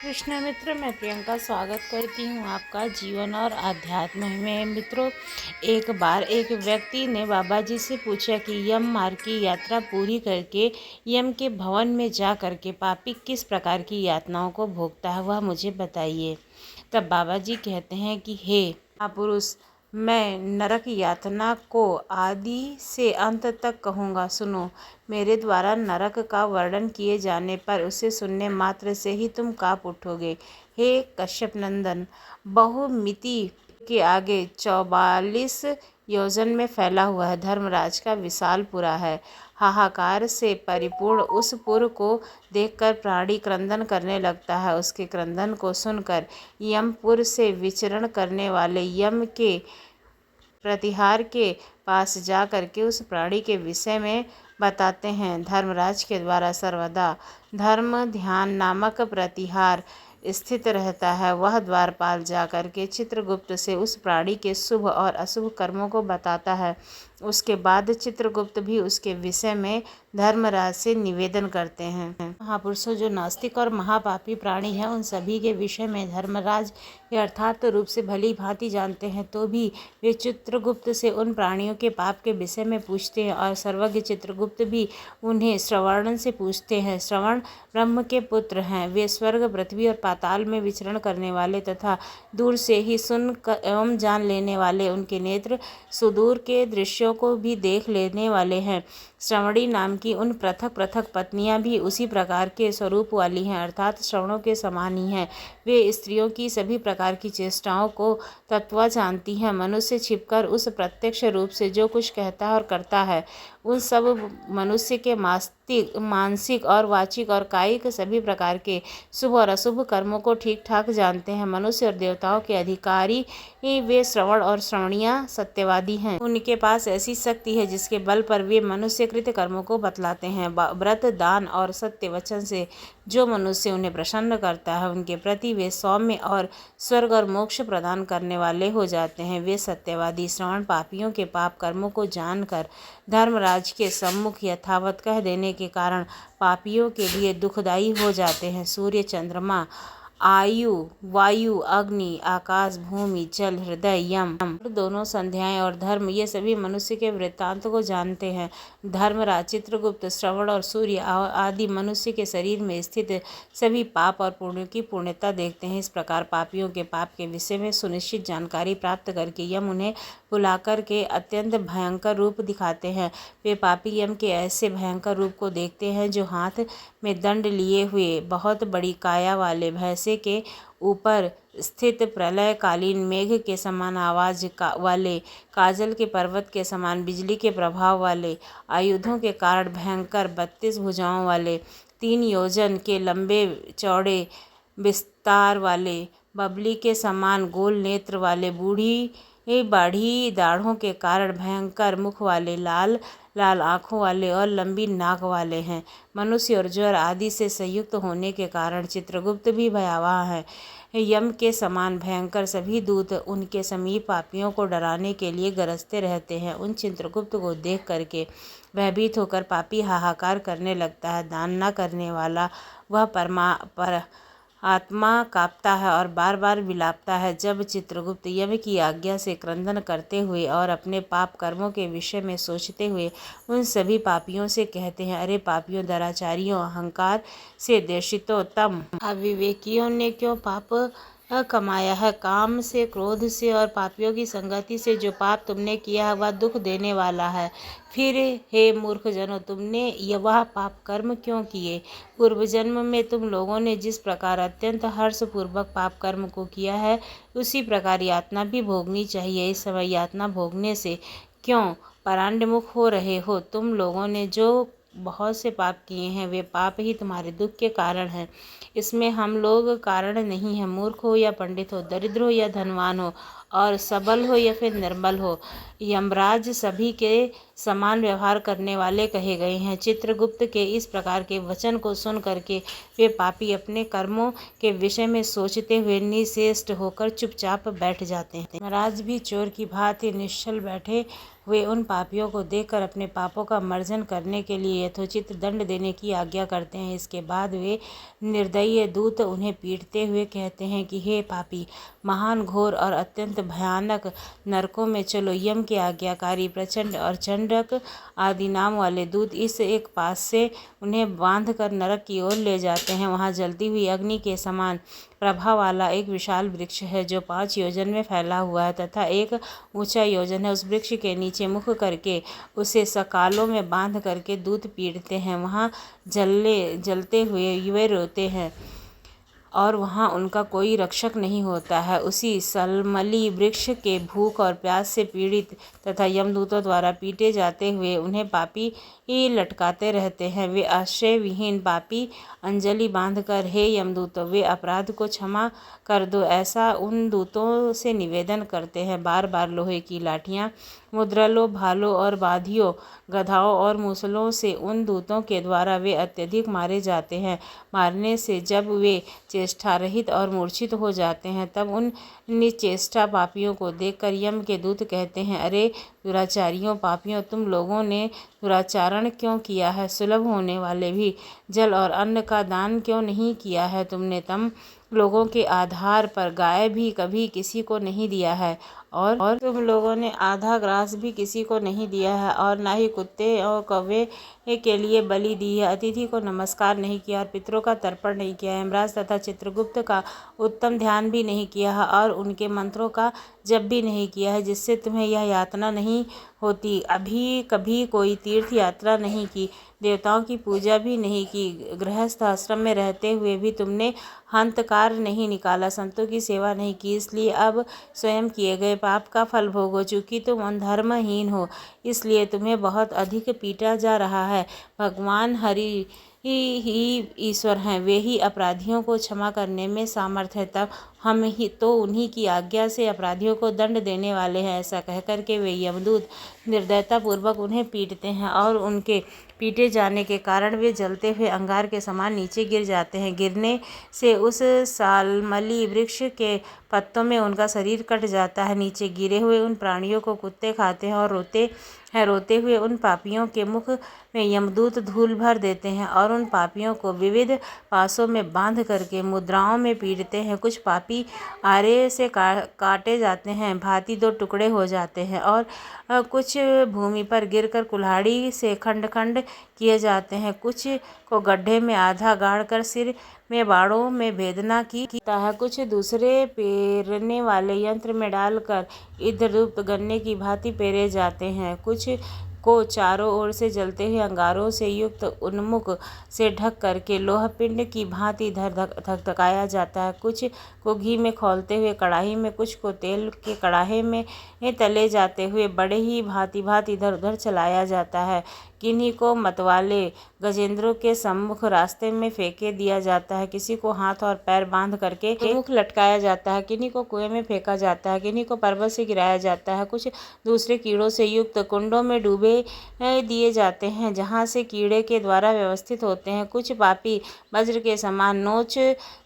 कृष्ण मित्र, मैं प्रियंका स्वागत करती हूँ आपका जीवन और आध्यात्म में। मित्रों, एक बार एक व्यक्ति ने बाबा जी से पूछा कि यम मार्ग की यात्रा पूरी करके यम के भवन में जा करके पापी किस प्रकार की यातनाओं को भोगता है, वह मुझे बताइए। तब बाबा जी कहते हैं कि हे महापुरुष, मैं नरक यातना को आदि से अंत तक कहूँगा। सुनो, मेरे द्वारा नरक का वर्णन किए जाने पर उसे सुनने मात्र से ही तुम काँप उठोगे। हे कश्यप नंदन, बहुमिति के आगे 44 योजन में फैला हुआ है धर्मराज का विशाल पुरा है। हाहाकार से परिपूर्ण उस पुर को देखकर प्राणी क्रंदन करने लगता है। उसके क्रंदन को सुनकर यमपुर से विचरण करने वाले यम के प्रतिहार के पास जा करके उस प्राणी के विषय में बताते हैं। धर्मराज के द्वारा सर्वदा धर्म ध्यान नामक प्रतिहार स्थित रहता है। वह द्वारपाल जा करके चित्रगुप्त से उस प्राणी के शुभ और अशुभ कर्मों को बताता है। उसके बाद चित्रगुप्त भी उसके विषय में धर्मराज से निवेदन करते हैं। महापुरुषों, जो नास्तिक और महापापी प्राणी हैं, उन सभी के विषय में धर्मराज यथार्थ रूप से भली भांति जानते हैं, तो भी वे चित्रगुप्त से उन प्राणियों के पाप के विषय में पूछते हैं। और सर्वज्ञ चित्रगुप्त भी उन्हें श्रवण से पूछते हैं। श्रवण ब्रह्म के पुत्र हैं। वे स्वर्ग, पृथ्वी और पाताल में विचरण करने वाले तथा दूर से ही सुन एवं जान लेने वाले, उनके नेत्र सुदूर के दृश्यों को भी देख लेने वाले हैं। श्रवणी नाम की उन पृथक पृथक पत्नियां भी उसी प्रकार के स्वरूप वाली हैं, अर्थात श्रवणों के समान ही हैं। वे स्त्रियों की सभी प्रकार की चेष्टाओं को तत्व जानती हैं। मनुष्य छिपकर उस प्रत्यक्ष रूप से जो कुछ कहता है और करता है, उन सब मनुष्य के मानसिक और वाचिक और कायिक सभी प्रकार के शुभ और अशुभ कर्मों को ठीक ठाक जानते हैं। मनुष्य और देवताओं के अधिकारी वे श्रवण और श्रवणियाँ सत्यवादी हैं। उनके पास ऐसी शक्ति है जिसके बल पर वे मनुष्यकृत कर्मों को बतलाते हैं। व्रत, दान और सत्य वचन से जो मनुष्य उन्हें प्रसन्न करता है, उनके प्रति वे सौम्य और स्वर्ग और मोक्ष प्रदान करने वाले हो जाते हैं। वे सत्यवादी श्रवण पापियों के पाप कर्मों को जानकर धर्मराज के सम्मुख यथावत कह देने के कारण पापियों के लिए दुखदायी हो जाते हैं। सूर्य, चंद्रमा, आयु, वायु, अग्नि, आकाश, भूमि, जल, हृदय, यम, दोनों संध्याएं और धर्म, ये सभी मनुष्य के वृत्तांत को जानते हैं। धर्मराज, चित्रगुप्त, श्रवण और सूर्य आदि मनुष्य के शरीर में स्थित सभी पाप और पुण्य की पूर्णता देखते हैं। इस प्रकार पापियों के पाप के विषय में सुनिश्चित जानकारी प्राप्त करके यम उन्हें बुलाकर के अत्यंत भयंकर रूप दिखाते हैं। वे पापी यम के ऐसे भयंकर रूप को देखते हैं जो हाथ में दंड लिए हुए बहुत बड़ी काया वाले भैंसे के ऊपर स्थित प्रलयकालीन मेघ के समान आवाज वाले, काजल के पर्वत के समान बिजली के प्रभाव वाले, आयुधों के कारण भयंकर 32 भुजाओं वाले, 3 योजन के लंबे चौड़े विस्तार वाले, बबली के समान गोल नेत्र वाले, बूढ़ी बाढ़ी दाढ़ों के कारण भयंकर मुख वाले, लाल लाल आँखों वाले और लंबी नाक वाले हैं। मनुष्य और ज्वर आदि से संयुक्त होने के कारण चित्रगुप्त भी भयावह है। यम के समान भयंकर सभी दूत उनके समीप पापियों को डराने के लिए गरजते रहते हैं। उन चित्रगुप्त को देख करके भयभीत होकर पापी हाहाकार करने लगता है। दान न करने वाला वह आत्मा कांपता है और बार बार विलापता है। जब चित्रगुप्त यम की आज्ञा से क्रंदन करते हुए और अपने पाप कर्मों के विषय में सोचते हुए उन सभी पापियों से कहते हैं, अरे पापियों, दुराचारियों, अहंकार से देशितों, तम अविवेकियों ने क्यों पाप कमाया है? काम से, क्रोध से और पापियों की संगति से जो पाप तुमने किया है वह दुख देने वाला है। फिर हे मूर्ख जनों, तुमने वह पाप कर्म क्यों किए? पूर्व जन्म में तुम लोगों ने जिस प्रकार अत्यंत हर्षपूर्वक पाप कर्म को किया है, उसी प्रकार यातना भी भोगनी चाहिए। इस समय यातना भोगने से क्यों परांडमुख हो रहे हो? तुम लोगों ने जो बहुत से पाप किए हैं, वे पाप ही तुम्हारे दुख के कारण हैं। इसमें हम लोग कारण नहीं हैं। मूर्ख हो या पंडित हो, दरिद्र हो या धनवान हो, और सबल हो या फिर निर्बल हो, यमराज सभी के समान व्यवहार करने वाले कहे गए हैं। चित्रगुप्त के इस प्रकार के वचन को सुन करके वे पापी अपने कर्मों के विषय में सोचते हुए निश्चेष्ट होकर चुपचाप बैठ जाते हैं। यमराज भी चोर की भांति निश्चल बैठे हुए उन पापियों को देखकर अपने पापों का मार्जन करने के लिए यथोचित दंड देने की आज्ञा करते हैं। इसके बाद वे निर्दयी दूत उन्हें पीटते हुए कहते हैं कि हे पापी, महान, घोर और अत्यंत भयानक नरकों में चलो। यम के आज्ञाकारी प्रचंड और चंडक आदि नाम वाले दूत इस एक पास से उन्हें बांध कर नरक की ओर ले जाते हैं। वहाँ जलती हुई अग्नि के समान प्रभा वाला एक विशाल वृक्ष है जो 5 योजन में फैला हुआ है तथा एक ऊंचा योजन है। उस वृक्ष के नीचे मुख करके उसे सकालों में बांध करके दूत पीटते हैं। वहाँ जलते हुए वे रोते हैं और वहाँ उनका कोई रक्षक नहीं होता है। उसी सलमली वृक्ष के भूख और प्यास से पीड़ित तथा यमदूतों द्वारा पीटे जाते हुए उन्हें पापी ही लटकाते रहते हैं। वे आश्रय विहीन पापी अंजलि बांधकर, हे यमदूतों, वे अपराध को क्षमा कर दो, ऐसा उन दूतों से निवेदन करते हैं। बार बार लोहे की लाठियाँ, मुद्रलों, भालों और बाधियों, गधाओं और मूसलों से उन दूतों के द्वारा वे अत्यधिक मारे जाते हैं। मारने से जब वे चेष्टा रहित और मूर्छित हो जाते हैं तब उन निश्चेष्टा पापियों को देखकर यम के दूत कहते हैं, अरे दुराचारियों, पापियों, तुम लोगों ने दुराचरण क्यों किया है? सुलभ होने वाले भी जल और अन्न का दान क्यों नहीं किया है? तुमने तम लोगों के आधार पर गाय भी कभी किसी को नहीं दिया है और तुम लोगों ने आधा ग्रास भी किसी को नहीं दिया है और ना ही कुत्ते और कौवे के लिए बलि दी है। अतिथि को नमस्कार नहीं किया और पितरों का तर्पण नहीं किया। यमराज तथा चित्रगुप्त का उत्तम ध्यान भी नहीं किया है और उनके मंत्रों का जप भी नहीं किया है, जिससे तुम्हें यह यातना नहीं होती। अभी कभी कोई तीर्थ यात्रा नहीं की, देवताओं की पूजा भी नहीं की, गृहस्थ आश्रम में रहते हुए भी तुमने हंतकार नहीं निकाला, संतों की सेवा नहीं की, इसलिए अब स्वयं किए गए पाप का फल भोगो। चूँकि तुम धर्महीन हो इसलिए तुम्हें बहुत अधिक पीटा जा रहा है। भगवान हरि ही ईश्वर हैं, वे ही अपराधियों को क्षमा करने में सामर्थ है, तब हम ही तो उन्हीं की आज्ञा से अपराधियों को दंड देने वाले हैं। ऐसा कहकर के वे यमदूत निर्दयतापूर्वक उन्हें पीटते हैं और उनके पीटे जाने के कारण वे जलते हुए अंगार के समान नीचे गिर जाते हैं। गिरने से उस सालमली वृक्ष के पत्तों में उनका शरीर कट जाता है। नीचे गिरे हुए उन प्राणियों को कुत्ते खाते हैं और रोते हुए उन पापियों के मुख में यमदूत धूल भर देते हैं और उन पापियों को विविध पासों में बांध करके मुद्राओं में पीटते हैं। कुछ पापी आरे से काटे जाते हैं, भांति 2 टुकड़े हो जाते हैं और कुछ भूमि पर गिरकर कुल्हाड़ी से खंड खंड किए जाते हैं। कुछ को गड्ढे में आधा गाड़कर सिर में बाड़ों में भेदना की है। कुछ दूसरे पेरने वाले यंत्र में डालकर इद्ररूप गन्ने की भांति पेरे जाते हैं। कुछ को चारों ओर से जलते हुए अंगारों से युक्त उन्मुख से ढक करके लोह पिंड की भांति धकधकाया जाता है। कुछ को घी में खौलते हुए कढ़ाई में, कुछ को तेल के कड़ाहे में तले जाते हुए बड़े ही भांति भांति इधर उधर चलाया जाता है। किन्हीं को मतवाले गजेंद्रों के सम्मुख रास्ते में फेंके दिया जाता है, किसी को हाथ और पैर बांध करके मुख लटकाया जाता है, किन्हीं को कुएं में फेंका जाता है, किन्हीं को पर्वत से गिराया जाता है। कुछ दूसरे कीड़ों से युक्त कुंडों में डूबे दिए जाते हैं, जहाँ से कीड़े के द्वारा व्यवस्थित होते हैं। कुछ पापी वज्र के समान नोच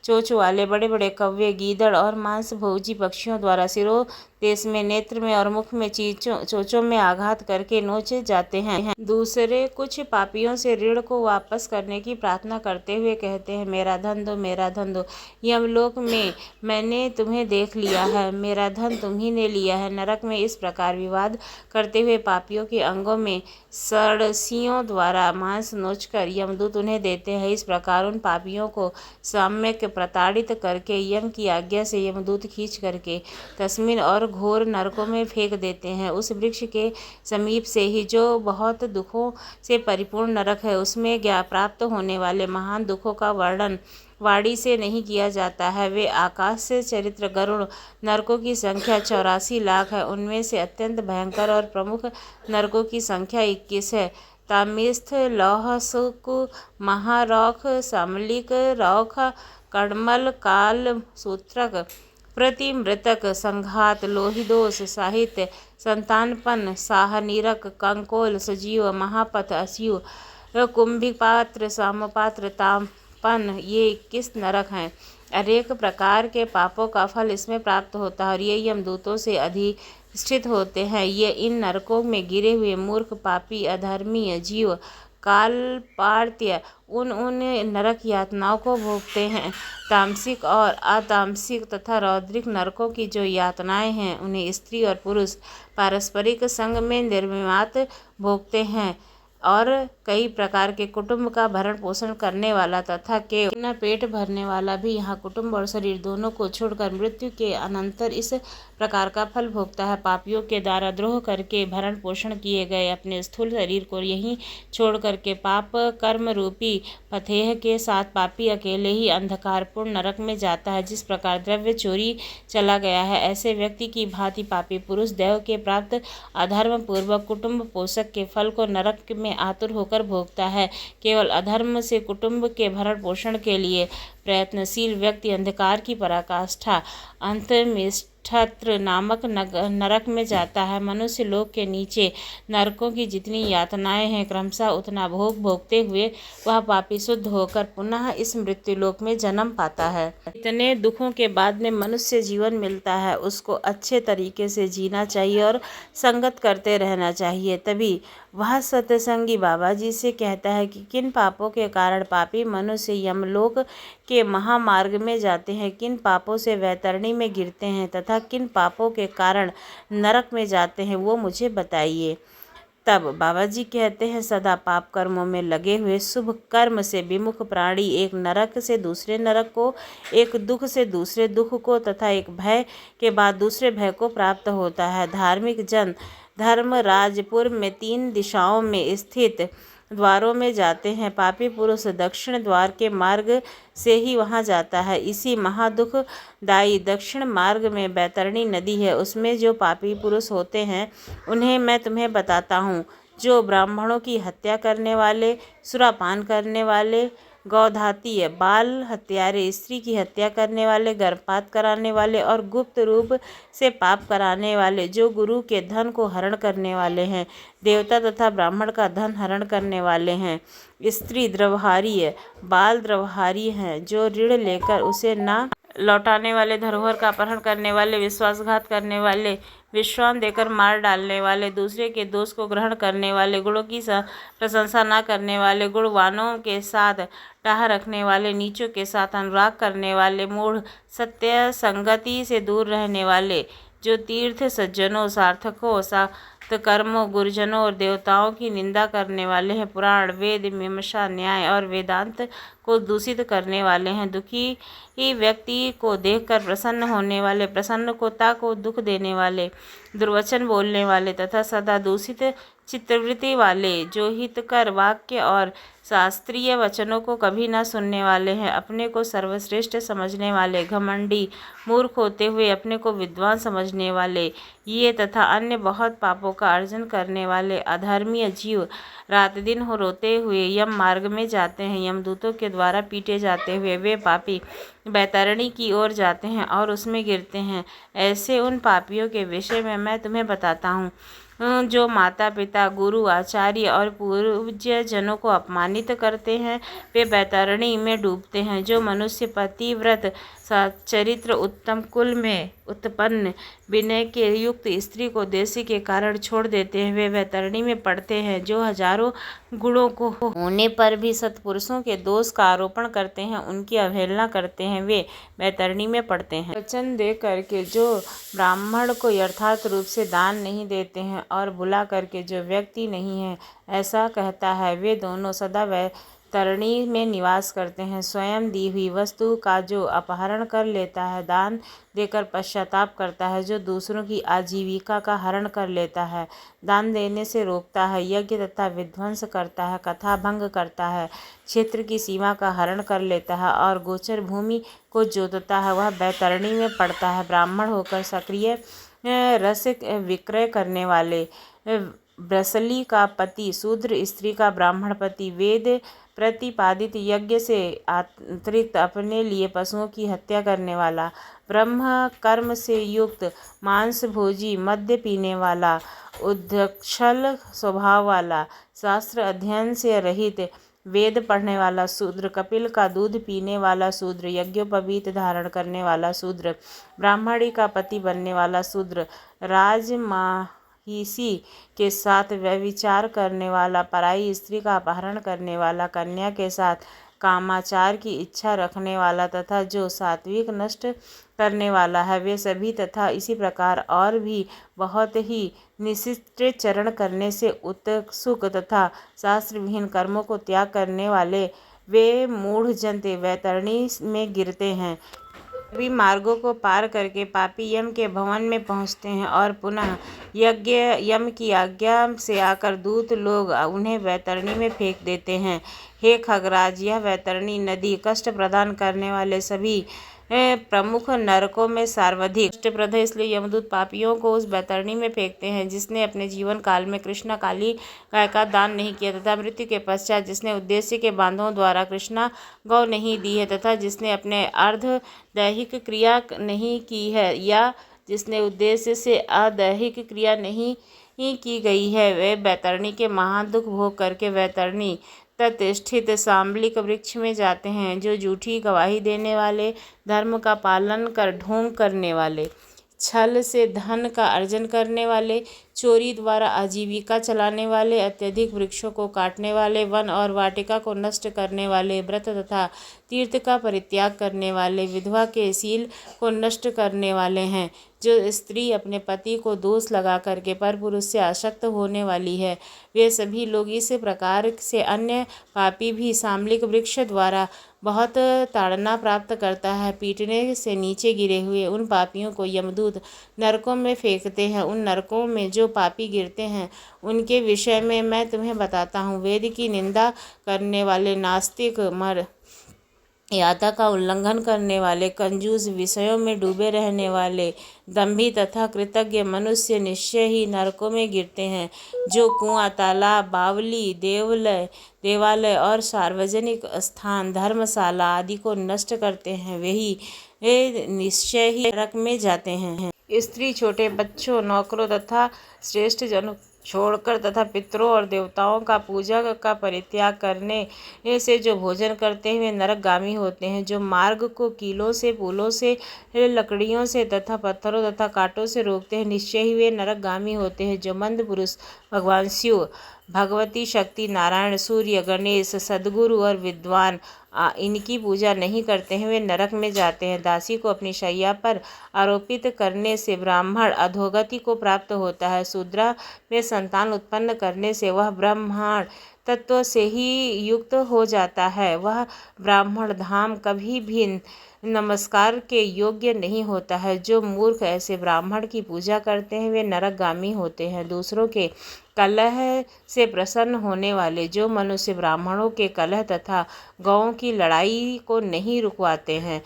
चोंच वाले बड़े बड़े कौवे, गीदड़ और मांस भोजी पक्षियों द्वारा सिरों देश में, नेत्र में और मुख में चोंचों में आघात करके नोचे जाते हैं। दूसरे कुछ पापियों से ऋण को वापस करने की प्रार्थना करते हुए कहते हैं, मेरा धन दो, मेरा धन दो। यमलोक में मैंने तुम्हें देख लिया है, मेरा धन तुम्ही ने लिया है। नरक में इस प्रकार विवाद करते हुए पापियों के अंगों में सड़सियों द्वारा मांस नोचकर यमदूत उन्हें देते हैं। इस प्रकार उन पापियों को सम्यक प्रताड़ित करके यम की आज्ञा से यमदूत खींच करके तस्मिन और घोर नरकों में फेंक देते हैं। उस वृक्ष के समीप से ही जो बहुत दुखों से परिपूर्ण नरक है, उसमें प्राप्त होने वाले महान दुखों का वर्णन वाणी से नहीं किया जाता है। वे आकाश से चरित्र गरुड़ नरकों की संख्या 84 लाख है। उनमें से अत्यंत भयंकर और प्रमुख नरकों की संख्या 21 है। तामिस्थ, लौह सुक, महारौख, समलिक, रौख, कड़मल, काल, सूत्रक, प्रतिमृतक, संघात, लोहिदोष, साहित्य, संतानपन, साहनिरक, कंकोल, सजीव, महापथ, अस्यु, कुंभिपात्र, सामपात्र, तापन, ये 21 नरक हैं। अनेक प्रकार के पापों का फल इसमें प्राप्त होता है और ये यमदूतों से अधिष्ठित होते हैं। ये इन नरकों में गिरे हुए मूर्ख, पापी, अधर्मी जीव कालपार्त्य उन नरक यातनाओं को भोगते हैं। तामसिक और अतामसिक तथा रौद्रिक नरकों की जो यातनाएं हैं उन्हें स्त्री और पुरुष पारस्परिक संग में निर्विवाद भोगते हैं। और कई प्रकार के कुटुंब का भरण पोषण करने वाला तथा के न पेट भरने वाला भी यहाँ कुटुंब और शरीर दोनों को छोड़कर मृत्यु के अनंतर इस प्रकार का फल भोगता है। पापियों के द्वारा द्रोह करके भरण पोषण किए गए अपने स्थूल शरीर को यहीं छोड़ करके पाप कर्म रूपी फतेह के साथ पापी अकेले ही अंधकारपूर्ण नरक में जाता है। जिस प्रकार द्रव्य चोरी चला गया है, ऐसे व्यक्ति की भांति पापी पुरुष दैव के प्राप्त अधर्म पूर्वक कुटुंब पोषक के फल को नरक में आतुर होकर भोगता है। केवल अधर्म से कुटुंब के भरण पोषण के लिए प्रयत्नशील व्यक्ति अंधकार की पराकाष्ठा अंतमिष्ठत्र नामक नरक में जाता है। मनुष्य लोक के नीचे नरकों की जितनी यातनाएं हैं, क्रमशः उतना भोग भोगते हुए वह पापी शुद्ध होकर पुनः इस मृत्यु लोक में जन्म पाता है। इतने दुखों के बाद में मनुष्य जीवन मिलता है, उसको अच्छे तरीके से जीना चाहिए और संगत करते रहना चाहिए। तभी वह सत्संगी बाबा जी से कहता है कि किन पापों के कारण पापी मनुष्य यमलोक के महामार्ग में जाते हैं, किन पापों से वैतरणी में गिरते हैं तथा किन पापों के कारण नरक में जाते हैं, वो मुझे बताइए। तब बाबा जी कहते हैं, सदा पाप कर्मों में लगे हुए शुभ कर्म से विमुख प्राणी एक नरक से दूसरे नरक को, एक दुख से दूसरे दुख को तथा एक भय के बाद दूसरे भय को प्राप्त होता है। धार्मिक जन धर्मराजपुर में 3 दिशाओं में स्थित द्वारों में जाते हैं। पापी पुरुष दक्षिण द्वार के मार्ग से ही वहां जाता है। इसी महादुखदायी दक्षिण मार्ग में बैतरणी नदी है। उसमें जो पापी पुरुष होते हैं उन्हें मैं तुम्हें बताता हूँ। जो ब्राह्मणों की हत्या करने वाले, सुरापान करने वाले, गौधातीय, बाल हत्यारे, स्त्री की हत्या करने वाले, गर्भपात कराने वाले और गुप्त रूप से पाप कराने वाले, जो गुरु के धन को हरण करने वाले हैं, देवता तथा ब्राह्मण का धन हरण करने वाले हैं, स्त्री द्रवहारी, बाल द्रवहारी हैं, जो ऋण लेकर उसे ना लौटाने वाले, धरोहर का अपहरण करने वाले, विश्वासघात करने वाले, विश्वास देकर मार डालने वाले, दूसरे के दोष को ग्रहण करने वाले, गुणों की प्रशंसा न करने वाले, गुणवानों के साथ टाह रखने वाले, नीचों के साथ अनुराग करने वाले, मूढ़, सत्य संगति से दूर रहने वाले, जो तीर्थ सज्जनों, सार्थकों, कर्मों, गुरुजनों और देवताओं की निंदा करने वाले हैं, पुराण, वेद, मीमांसा, न्याय और वेदांत को दूषित करने वाले हैं, दुखी ही व्यक्ति को देखकर प्रसन्न होने वाले, प्रसन्नता को दुख देने वाले, दुर्वचन बोलने वाले तथा सदा दूषित चित्तवृत्ति वाले, जो हितकर वाक्य और शास्त्रीय वचनों को कभी न सुनने वाले हैं, अपने को सर्वश्रेष्ठ समझने वाले, घमंडी, मूर्ख होते हुए अपने को विद्वान समझने वाले, ये तथा अन्य बहुत पापों का अर्जन करने वाले अधर्मीय जीव रात दिन हो रोते हुए यम मार्ग में जाते हैं। यमदूतों के द्वारा पीटे जाते हुए वे पापी बैतरणी की ओर जाते हैं और उसमें गिरते हैं। ऐसे उन पापियों के विषय में मैं तुम्हें बताता हूँ जो माता पिता, गुरु, आचार्य और पूज्य जनों को अपमानित करते हैं, वे बैतरणी में डूबते हैं। जो मनुष्य पतिव्रत, चरित्र, उत्तम कुल में उत्पन्न, विनय के युक्त स्त्री को देशी के कारण छोड़ देते हैं, वे बैतरणी में पड़ते हैं। जो हजारों गुणों को होने पर भी सत्पुरुषों के दोष का आरोपण करते हैं, उनकी अवहेलना करते हैं, वे बैतरणी में पड़ते हैं। वचन दे करके जो ब्राह्मण को यथार्थ रूप से दान नहीं देते हैं और बुला करके जो व्यक्ति नहीं है ऐसा कहता है, वे दोनों सदा बैतरणी में निवास करते हैं। स्वयं दी हुई वस्तु का जो अपहरण कर लेता है, दान देकर पश्चाताप करता है, जो दूसरों की आजीविका का हरण कर लेता है, दान देने से रोकता है, यज्ञ तथा विध्वंस करता है, कथा भंग करता है, क्षेत्र की सीमा का हरण कर लेता है और गोचर भूमि को जोतता है, वह बैतरणी में पड़ता है। ब्राह्मण होकर सक्रिय रस विक्रय करने वाले, ब्रसली का पति शूद्र स्त्री का ब्राह्मण पति, वेद प्रतिपादित यज्ञ से अतिरिक्त अपने लिए पशुओं की हत्या करने वाला, ब्रह्म कर्म से युक्त मांस भोजी, मद्य पीने वाला, उद्यक्षल स्वभाव वाला, शास्त्र अध्ययन से रहित, वेद पढ़ने वाला शूद्र, कपिल का दूध पीने वाला शूद्र, यज्ञोपवीत धारण करने वाला शूद्र, ब्राह्मणी का पति बनने वाला शूद्र, राजमाहिषी के साथ व्यभिचार करने वाला, पराई स्त्री का अपहरण करने वाला, कन्या के साथ कामाचार की इच्छा रखने वाला तथा जो सात्विक नष्ट करने वाला है, वे सभी तथा इसी प्रकार और भी बहुत ही निशिष्ट चरण करने से उत्सुक तथा शास्त्र विहीन कर्मों को त्याग करने वाले वे मूढ़ जनते वैतरणी में गिरते हैं। सभी मार्गों को पार करके पापी यम के भवन में पहुंचते हैं और पुनः यम की आज्ञा से आकर दूत लोग उन्हें वैतरणी में फेंक देते हैं। हे खगराज, यह वैतरणी नदी कष्ट प्रदान करने वाले सभी प्रमुख नरकों में सर्वाधिक कष्टप्रद है, इसलिए यमदूत पापियों को उस वैतरणी में फेंकते हैं जिसने अपने जीवन काल में कृष्णा काली गाय का दान नहीं किया तथा मृत्यु के पश्चात जिसने उद्देश्य के बांधों द्वारा कृष्णा गौ नहीं दी है तथा जिसने अपने अर्ध दैहिक क्रिया नहीं की है या जिसने उद्देश्य से अदैहिक क्रिया नहीं की गई है, वे वैतरणी के महान दुख भोग करके वैतरणी तत्स्थित शाम्बलिक वृक्ष में जाते हैं, जो झूठी गवाही देने वाले, धर्म का पालन कर ढोंग करने वाले, छल से धन का अर्जन करने वाले, चोरी द्वारा आजीविका चलाने वाले, अत्यधिक वृक्षों को काटने वाले, वन और वाटिका को नष्ट करने वाले, व्रत तथा तीर्थ का परित्याग करने वाले, विधवा के शील को नष्ट करने वाले हैं। जो स्त्री अपने पति को दोष लगा करके परपुरुष से आसक्त होने वाली है, वे सभी लोग इस प्रकार से अन्य पापी भी शाम्बलिक वृक्ष द्वारा बहुत ताड़ना प्राप्त करता है। पीटने से नीचे गिरे हुए उन पापियों को यमदूत नरकों में फेंकते हैं। उन नरकों में जो पापी गिरते हैं उनके विषय में मैं तुम्हें बताता हूँ। वेद की निंदा करने वाले, नास्तिक, मर्यादा का उल्लंघन करने वाले, कंजूस, विषयों में डूबे रहने वाले, दंभी तथा कृतज्ञ मनुष्य निश्चय ही नरकों में गिरते हैं। जो कुआं, तालाब, बावली, देवालय और सार्वजनिक स्थान, धर्मशाला आदि को नष्ट करते हैं, वे निश्चय ही नरक में जाते हैं। स्त्री, छोटे बच्चों, नौकरों तथा श्रेष्ठ जनों छोड़कर तथा पितरों और देवताओं का पूजा का परित्याग करने से जो भोजन करते हैं वे नरकगामी होते हैं। जो मार्ग को कीलों से, पुलों से, लकड़ियों से तथा पत्थरों तथा कांटों से रोकते हैं, निश्चय ही वे नरकगामी होते हैं। जो मंद पुरुष भगवान शिव, भगवती शक्ति, नारायण, सूर्य, गणेश, सद्गुरु और विद्वान इनकी पूजा नहीं करते हैं, वे नरक में जाते हैं। दासी को अपनी शैया पर आरोपित करने से ब्राह्मण अधोगति को प्राप्त होता है। शूद्रा में संतान उत्पन्न करने से वह ब्राह्मण तत्व से ही युक्त हो जाता है। वह ब्राह्मण धाम कभी भी नमस्कार के योग्य नहीं होता है। जो मूर्ख ऐसे ब्राह्मण की पूजा करते हैं वे नरकगामी होते हैं। दूसरों के कलह से प्रसन्न होने वाले जो मनुष्य ब्राह्मणों के कलह तथा गौओं की लड़ाई को नहीं रुकवाते हैं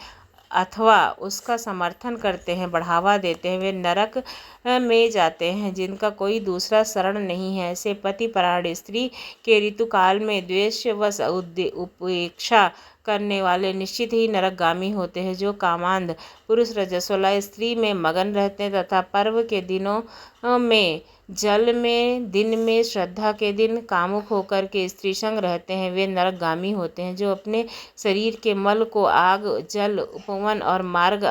अथवा उसका समर्थन करते हैं, बढ़ावा देते हैं, वे नरक में जाते हैं जिनका कोई दूसरा शरण नहीं है। ऐसे पतिपरायण स्त्री के ऋतुकाल में द्वेषवश उपेक्षा करने वाले निश्चित ही नरकगामी होते हैं। जो कामांध पुरुष रजस्वला स्त्री में मगन रहते हैं तथा पर्व के दिनों में जल में, दिन में श्रद्धा के दिन कामुक होकर के स्त्री संग रहते हैं, वे नरकगामी होते हैं। जो अपने शरीर के मल को आग, जल, उपवन और मार्ग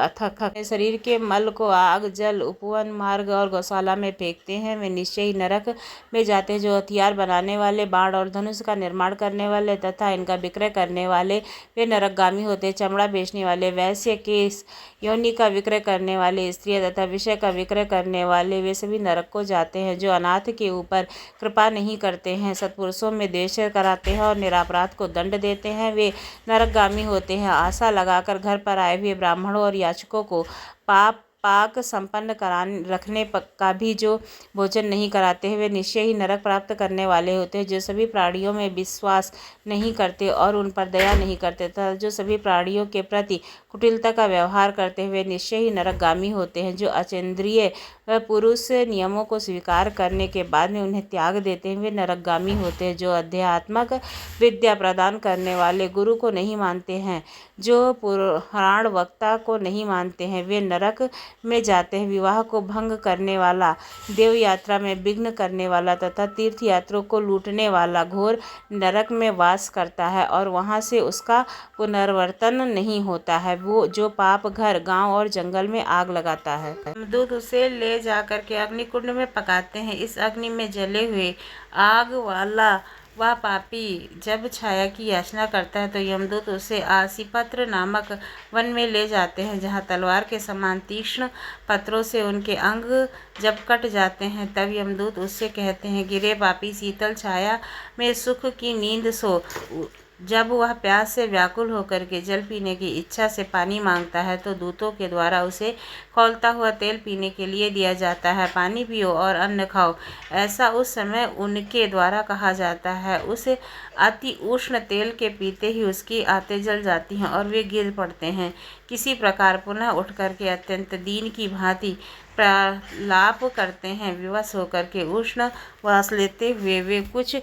शरीर के मल को आग, जल, उपवन, मार्ग और गौशाला में फेंकते हैं, वे निश्चय ही नरक में जाते हैं। जो हथियार बनाने वाले, बाण और धनुष का निर्माण करने वाले तथा इनका विक्रय करने वाले, वे नरकगामी होते हैं। चमड़ा बेचने वाले, वैश्य, केश, योनि का विक्रय करने वाले, स्त्रियां तथा विषय का विक्रय करने वाले, वे सभी नरक को जाते हैं। जो अनाथ के ऊपर कृपा नहीं करते हैं, सत्पुरुषों में द्वेष कराते हैं और निरापराध को दंड देते हैं, वे नरकगामी होते हैं। आशा लगाकर घर पर आए हुए ब्राह्मणों और याचकों को पाप पाक संपन्न रखने का भी जो भोजन नहीं कराते हैं वे निश्चय ही नरक प्राप्त करने वाले होते हैं। जो सभी प्राणियों में विश्वास नहीं करते और उन पर दया नहीं करते तथा जो सभी प्राणियों के प्रति कुटिलता का व्यवहार करते हैं वे निश्चय ही नरकगामी होते हैं। जो अचेंद्रिय पुरुष नियमों को स्वीकार करने के बाद में उन्हें त्याग देते हैं वे नरकगामी होते हैं। जो अध्यात्मक विद्या प्रदान करने वाले गुरु को नहीं मानते हैं, जो पुराण वक्ता को नहीं मानते हैं, वे नरक में जाते हैं। विवाह को भंग करने वाला, देव यात्रा में विघ्न करने वाला तथा तीर्थ यात्रियों को लूटने वाला घोर नरक में वास करता है और वहाँ से उसका पुनर्वर्तन नहीं होता है। वो जो पाप घर, गांव और जंगल में आग लगाता है, दूध उसे ले जाकर के अग्निकुंड में पकाते हैं। इस अग्नि में जले हुए आग वाला वह पापी जब छाया की याचना करता है तो यमदूत उसे आसीपत्र नामक वन में ले जाते हैं, जहाँ तलवार के समान तीक्ष्ण पत्रों से उनके अंग जब कट जाते हैं तब यमदूत उससे कहते हैं, गिरे पापी, शीतल छाया में सुख की नींद सो। जब वह प्यास से व्याकुल होकर के जल पीने की इच्छा से पानी मांगता है तो दूतों के द्वारा उसे खौलता हुआ तेल पीने के लिए दिया जाता है। पानी पियो और अन्न खाओ, ऐसा उस समय उनके द्वारा कहा जाता है। उस अति उष्ण तेल के पीते ही उसकी आंतें जल जाती हैं और वे गिर पड़ते हैं। किसी प्रकार पुनः उठ करके अत्यंत दीन की भांति प्रलाप करते हैं। विवश होकर के उष्ण श्वास लेते हुए वे कुछ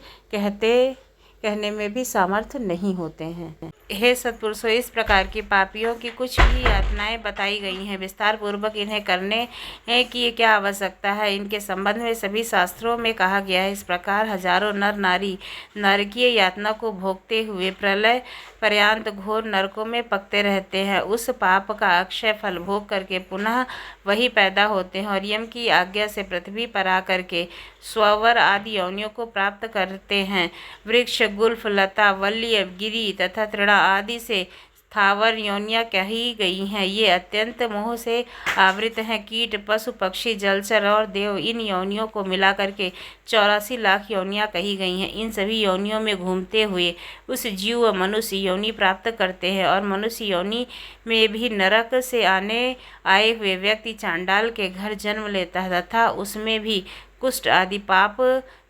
कहने में भी सामर्थ्य नहीं होते हैं। हे सत्पुरुषों, इस प्रकार की पापियों की कुछ ही यातनाएं बताई गई हैं। विस्तार पूर्वक इन्हें करने की क्या आवश्यकता है, इनके संबंध में सभी शास्त्रों में कहा गया है। इस प्रकार हजारों नर नारी नरकीय यातना को भोगते हुए प्रलय पर्यंत घोर नरकों में पकते रहते हैं। उस पाप का अक्षय फल भोग करके पुनः वही पैदा होते हैं और यम की आज्ञा से पृथ्वी पर आकर के स्ववर आदि योनियों को प्राप्त करते हैं। वृक्ष, गुल्फ, लता, वल्ली, गिरी तथा तृणा आदि से स्थावर योनियाँ कही गई हैं। ये अत्यंत मोह से आवृत हैं। कीट, पशु, पक्षी, जलचर और देव, इन योनियों को मिलाकर के 84 लाख योनियाँ कही गई हैं। इन सभी योनियों में घूमते हुए उस जीव मनुष्य योनि प्राप्त करते हैं और मनुष्य योनि में भी नरक से आए हुए व्यक्ति चांडाल के घर जन्म लेता है तथा उसमें भी कुष्ठ आदि पाप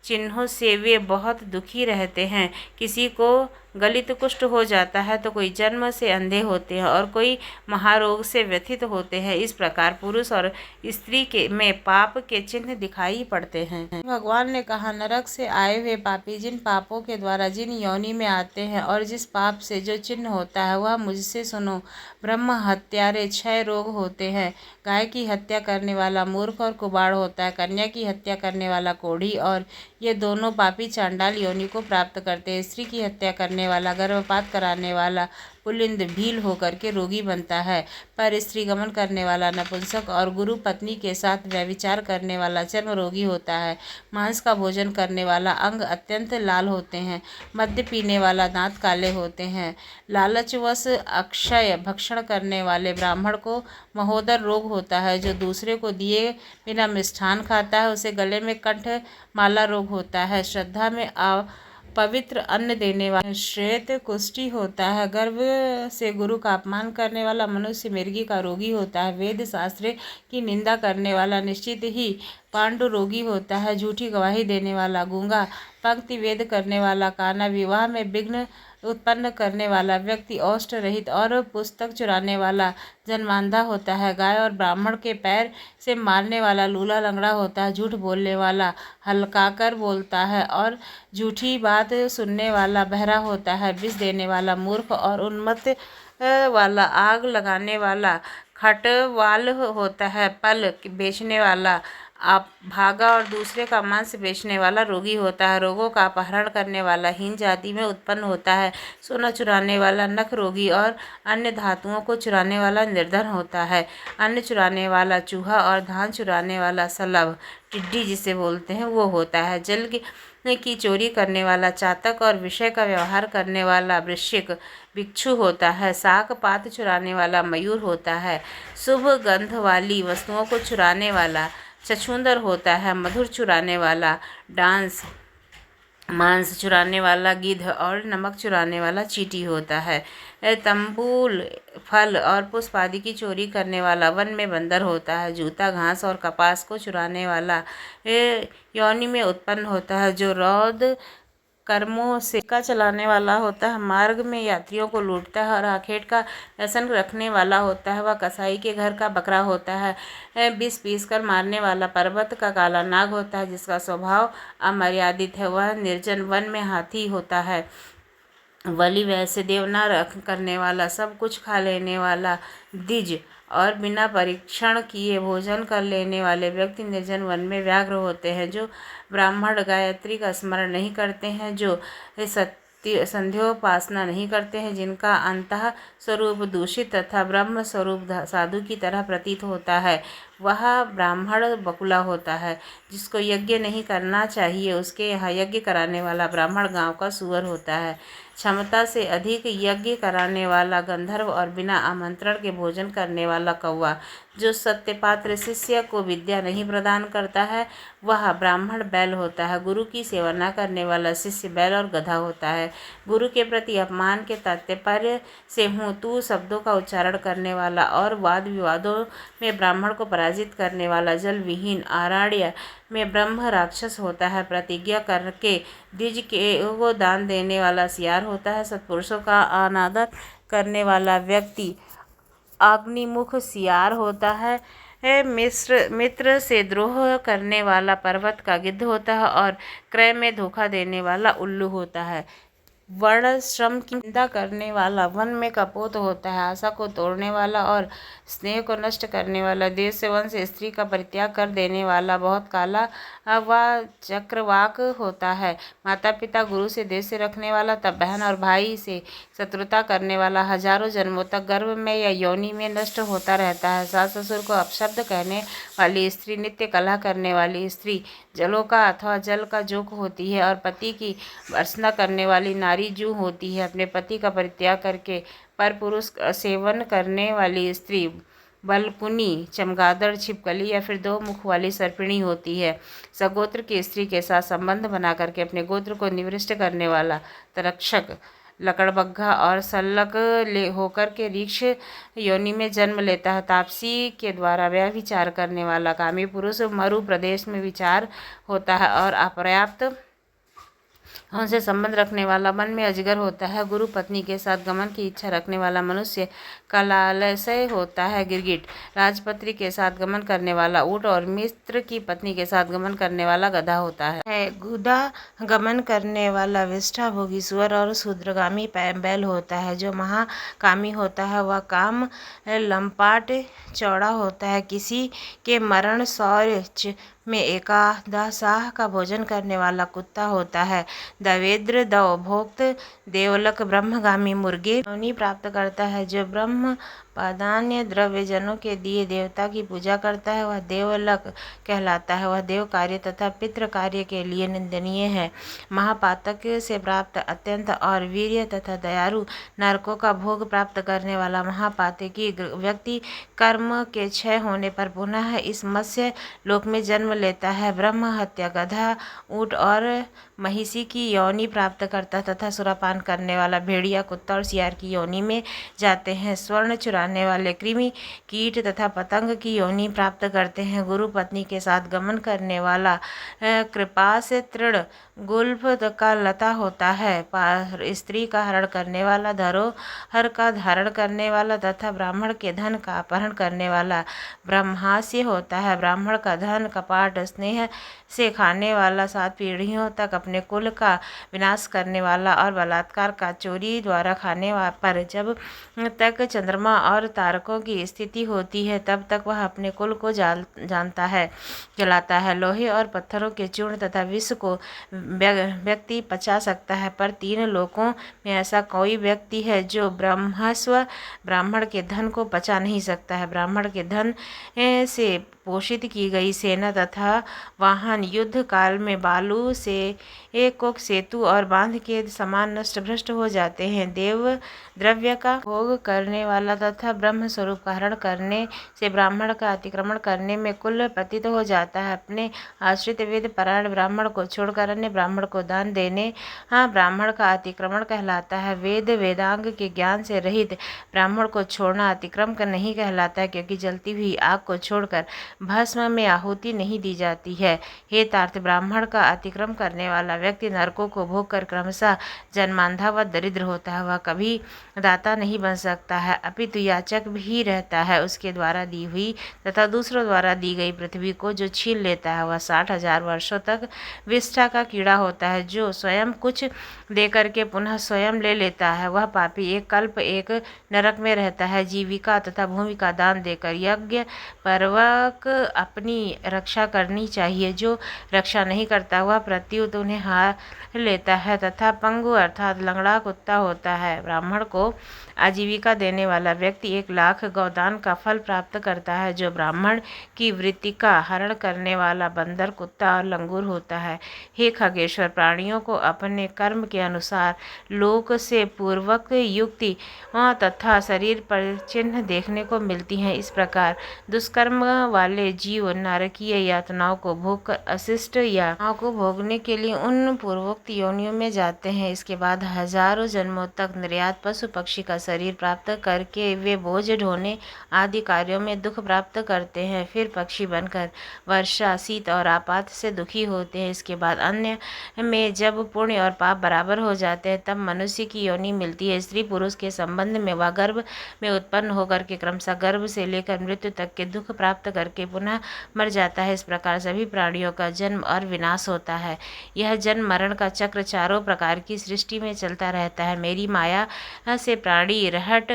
चिन्हों से वे बहुत दुखी रहते हैं। किसी को गलित कुष्ठ हो जाता है तो कोई जन्म से अंधे होते हैं और कोई महारोग से व्यथित होते हैं। इस प्रकार पुरुष और स्त्री के में पाप के चिन्ह दिखाई पड़ते हैं। भगवान ने कहा, नरक से आए हुए पापी जिन पापों के द्वारा जिन योनि में आते हैं और जिस पाप से जो चिन्ह होता है वह मुझसे सुनो। ब्रह्म हत्यारे 6 रोग होते हैं। गाय की हत्या करने वाला मूर्ख और कुबाड़ होता है। कन्या की हत्या करने वाला कोढ़ी, और ये दोनों पापी चांडाल योनि को प्राप्त करते हैं। स्त्री की हत्या करने वाला, गर्भपात कराने वाला पुल्लिंद भील होकर के रोगी बनता है। पर स्त्री गमन करने वाला नपुंसक और गुरु पत्नी के साथ व्यभिचार करने वाला चर्म रोगी होता है। मांस का भोजन करने वाला अंग अत्यंत लाल होते हैं। मद्य पीने वाला दांत काले होते हैं। लालचवश अक्षय भक्षण करने वाले ब्राह्मण को महोदर रोग होता है। जो दूसरे को दिए बिना मिष्ठान खाता है उसे गले में कंठ माला रोग होता है। श्रद्धा में पवित्र अन्न देने वाला श्वेत कुष्ठी होता है। गर्व से गुरु का अपमान करने वाला मनुष्य मिर्गी का रोगी होता है। वेद शास्त्र की निंदा करने वाला निश्चित ही पांडु रोगी होता है। झूठी गवाही देने वाला गूंगा, पंक्ति वेद करने वाला काना, विवाह में विघ्न उत्पन्न करने वाला व्यक्ति औष्ठ रहित और पुस्तक चुराने वाला जन्मांधा होता है। गाय और ब्राह्मण के पैर से मारने वाला लूला लंगड़ा होता है। झूठ बोलने वाला हल्काकर बोलता है और झूठी बात सुनने वाला बहरा होता है। विष देने वाला मूर्ख और उन्मत्त वाला आग लगाने वाला खटवाल होता है। पल बेचने वाला आप भागा और दूसरे का मांस बेचने वाला रोगी होता है। रोगों का अपहरण करने वाला हीन जाति में उत्पन्न होता है। सोना चुराने वाला नख रोगी और अन्य धातुओं को चुराने वाला निर्धन होता है। अन्न चुराने वाला चूहा और धान चुराने वाला सलभ, टिड्डी जिसे बोलते हैं, वो होता है। जल की चोरी करने वाला चातक और विषय का व्यवहार करने वाला वृश्चिक भिक्षु होता है। साग पात चुराने वाला मयूर होता है। शुभ गंध वाली वस्तुओं को चुराने वाला छछूंदर होता है। मधुर चुराने वाला डांस, मांस चुराने वाला गिद्ध और नमक चुराने वाला चींटी होता है। तंबूल, फल और पुष्प आदि की चोरी करने वाला, वन में बंदर होता है। जूता, घास और कपास को चुराने वाला योनि में उत्पन्न होता है। जो रौद कर्मों से का चलाने वाला होता है, मार्ग में यात्रियों को लूटता है और आखेट का व्यसन रखने वाला होता है, वह कसाई के घर का बकरा होता है। विष पीस कर मारने वाला पर्वत का काला नाग होता है, जिसका स्वभाव अमर्यादित है। वह निर्जन वन में हाथी होता है। बलि वैसे देवना रख करने वाला, सब कुछ खा लेने वाला, द्विज और बिना परीक्षण किए भोजन कर लेने वाले व्यक्ति निर्जन वन में व्याघ्र होते हैं। जो ब्राह्मण गायत्री का स्मरण नहीं करते हैं, जो सत्य संध्योपासना नहीं करते हैं, जिनका अंतः स्वरूप दूषित तथा ब्रह्म स्वरूप साधु की तरह प्रतीत होता है, वह ब्राह्मण बकुला होता है। जिसको यज्ञ नहीं करना चाहिए, उसके यहाँ यज्ञ कराने वाला ब्राह्मण गांव का सुअर होता है। क्षमता से अधिक यज्ञ कराने वाला गंधर्व और बिना आमंत्रण के भोजन करने वाला कौवा। जो सत्यपात्र शिष्य को विद्या नहीं प्रदान करता है, वह ब्राह्मण बैल होता है। गुरु की सेवा न करने वाला शिष्य बैल और गधा होता है। गुरु के प्रति अपमान के तात्पर्य से हूँ तू शब्दों का उच्चारण करने वाला और वाद विवादों में ब्राह्मण को पराजित करने वाला जल विहीन आरण्य में ब्रह्म राक्षस होता है। प्रतिज्ञा करके द्विज के को दान देने वाला सियार होता है। सत्पुरुषों का अनादर करने वाला व्यक्ति अग्निमुख सियार होता है। मित्र से द्रोह करने वाला पर्वत का गिद्ध होता है और क्रय में धोखा देने वाला उल्लू होता है। वर्ण श्रम की निंदा करने वाला वन में कपोत होता है। आशा को तोड़ने वाला और स्नेह को नष्ट करने वाला, देश से वंश स्त्री का परित्याग कर देने वाला बहुत काला व चक्रवाक होता है। माता पिता गुरु से देश से रखने वाला, तब बहन और भाई से शत्रुता करने वाला हजारों जन्मों तक गर्भ में या योनि में नष्ट होता रहता है। सास ससुर को अपशब्द कहने वाली स्त्री, नित्य कलह करने वाली स्त्री, जलों का अथवा जल का जोक होती है और पति की भर्त्सना करने वाली नारी जू होती है। अपने पति का परित्याग करके पर पुरुष सेवन करने वाली स्त्री बलकुनी, चमगादड़, छिपकली या फिर दो मुख वाली सर्पिणी होती है। सगोत्र की स्त्री के साथ संबंध बना करके अपने गोत्र को निवृष्ट करने वाला तरक्षक, लकड़बग्घा और सल्लक होकर के रीक्ष योनि में जन्म लेता है। तापसी के द्वारा व्यभिचार करने वाला कामी पुरुष मरु प्रदेश में विचार होता है और अपर्याप्त उनसे संबंध रखने वाला मन में अजगर होता है। गुरु पत्नी के साथ गमन की इच्छा रखने वाला मनुष्य कलालय होता है। गिरगिट, राजपत्री के साथ गमन करने वाला ऊंट और मित्र की पत्नी के साथ गमन करने वाला गधा होता है। गुदा गमन करने वाला विष्ठा भोगी सुअर और शूद्रगामी बैल होता है। जो महाकामी होता है वह काम लंपाट चौड़ा होता है। किसी के मरण शौच में एकादशाह का भोजन करने वाला कुत्ता होता है। देवेंद्र दवभोक्त देवलक ब्रह्मगामी मुर्गे योनि प्राप्त करता है। जो ब्रह्म पादान्य द्रव्य जनों के दिए देवता की पूजा करता है, वह देवलक कहलाता है। वह देव कार्य तथा पितृ कार्य के लिए निंदनीय है। महापातक से प्राप्त अत्यंत और वीर्य तथा दयालु नरकों का भोग प्राप्त करने वाला महापातकी व्यक्ति कर्म के क्षय होने पर पुनः इस मत्स्य लोक में जन्म लेता है। ब्रह्म हत्या, गधा, ऊंट और महिषी की योनि प्राप्त करता तथा सुरापान करने वाला भेड़िया, कुत्ता और सियार की योनि में जाते हैं। स्वर्ण चुराने वाले कृमि, कीट तथा पतंग की योनि प्राप्त करते हैं। गुरु पत्नी के साथ गमन करने वाला कृपा से तृण गुल्फ का लता होता है। स्त्री का हरण करने वाला, धरोहर का धारण करने वाला तथा ब्राह्मण के धन का अपहरण करने वाला ब्रह्मास्य होता है। ब्राह्मण का धन कपाट स्नेह से खाने वाला, 7 पीढ़ियों तक अपने कुल का विनाश करने वाला और बलात्कार का चोरी द्वारा खाने पर जब तक चंद्रमा और तारकों की स्थिति होती है तब तक वह अपने कुल को जलाता है। लोहे और पत्थरों के चूर्ण तथा विष को व्यक्ति पचा सकता है, पर 3 लोकों में ऐसा कोई व्यक्ति है जो ब्रह्मस्व ब्राह्मण के धन को पचा नहीं सकता है। ब्राह्मण के धन से पोषित की गई सेना तथा वाहन युद्ध काल में बालू से एक कोक सेतु और बांध के समान नष्ट भ्रष्ट हो जाते हैं। देव द्रव्य का भोग करने वाला तथा ब्रह्म स्वरूप का हरण करने से ब्राह्मण का अतिक्रमण करने में कुल प्रतीत हो जाता है। अपने आश्रित वेद परायण ब्राह्मण को छोड़कर अन्य ब्राह्मण को दान देने ब्राह्मण का अतिक्रमण कहलाता है। वेद वेदांग के ज्ञान से रहित ब्राह्मण को छोड़ना अतिक्रम का नहीं कहलाता है, क्योंकि जलती हुई आग को छोड़कर भस्म में आहुति नहीं दी जाती है। हे तार्थ, ब्राह्मण का अतिक्रम करने वाला व्यक्ति नरकों को भोग कर क्रमशः जन्मांधा व दरिद्र होता है। वह कभी दाता नहीं बन सकता है, अपितु याचक भी रहता है। उसके द्वारा दी हुई तथा दूसरों द्वारा दी गई पृथ्वी को जो छीन लेता है वह 60,000 वर्षों तक विष्ठा का कीड़ा होता है। जो स्वयं कुछ देकर के पुनः स्वयं ले लेता है वह पापी एक कल्प एक नरक में रहता है। जीविका तथा भूमि का दान देकर यज्ञ पर्वक अपनी रक्षा करनी चाहिए। जो रक्षा नहीं करता वह प्रत्युत उन्हें हार लेता है तथा पंगु अर्थात लंगड़ा कुत्ता होता है। ब्राह्मण को आजीविका देने वाला व्यक्ति 1,00,000 गौदान का फल प्राप्त करता है। जो ब्राह्मण की वृत्ति का हरण करने वाला बंदर, कुत्ता और लंगूर होता है। हे खगेश्वर, प्राणियों को अपने कर्म के अनुसार लोक से पूर्वक युक्ति तथा शरीर पर चिन्ह देखने को मिलती हैं। इस प्रकार दुष्कर्म वाले जीव नारकीय यातनाओं को भोग कर अशिष्ट यातनाओं को भोगने के लिए उन पूर्वोक्त योनियों में जाते हैं। इसके बाद हजारों जन्मों तक निर्यात पशु पक्षी का शरीर प्राप्त करके वे बोझ ढोने आदि कार्यों में दुख प्राप्त करते हैं। फिर पक्षी बनकर वर्षा, शीत और आपात से दुखी होते हैं। इसके बाद अन्य में जब पुण्य और पाप बराबर हो जाते हैं तब मनुष्य की योनि मिलती है। स्त्री पुरुष के संबंध में वह गर्भ में उत्पन्न होकर के क्रमशः गर्भ से लेकर मृत्यु तक के दुख प्राप्त करके पुनः मर जाता है। इस प्रकार सभी प्राणियों का जन्म और विनाश होता है। यह जन्म मरण का चक्र चारों प्रकार की सृष्टि में चलता रहता है। मेरी माया से प्राणी रहट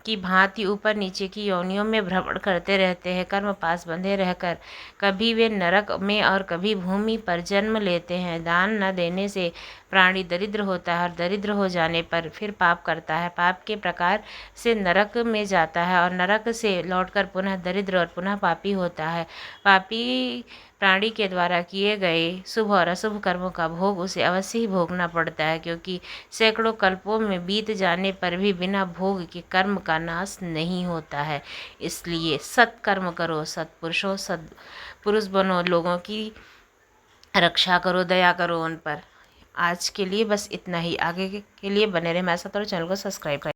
की भांति ऊपर नीचे की योनियों में भ्रमण करते रहते हैं। कर्म पास बंधे रहकर कभी वे नरक में और कभी भूमि पर जन्म लेते हैं। दान न देने से प्राणी दरिद्र होता है और दरिद्र हो जाने पर फिर पाप करता है। पाप के प्रकार से नरक में जाता है और नरक से लौटकर पुनः दरिद्र और पुनः पापी होता है। पापी प्राणी के द्वारा किए गए शुभ और अशुभ कर्मों का भोग उसे अवश्य ही भोगना पड़ता है, क्योंकि सैकड़ों कल्पों में बीत जाने पर भी बिना भोग के कर्म का नाश नहीं होता है। इसलिए सत्कर्म करो, सत्पुरुषों सत्पुरुष बनो, लोगों की रक्षा करो, दया करो उन पर। आज के लिए बस इतना ही। आगे के लिए बने रहे हमारे साथ और चैनल को सब्सक्राइब करें।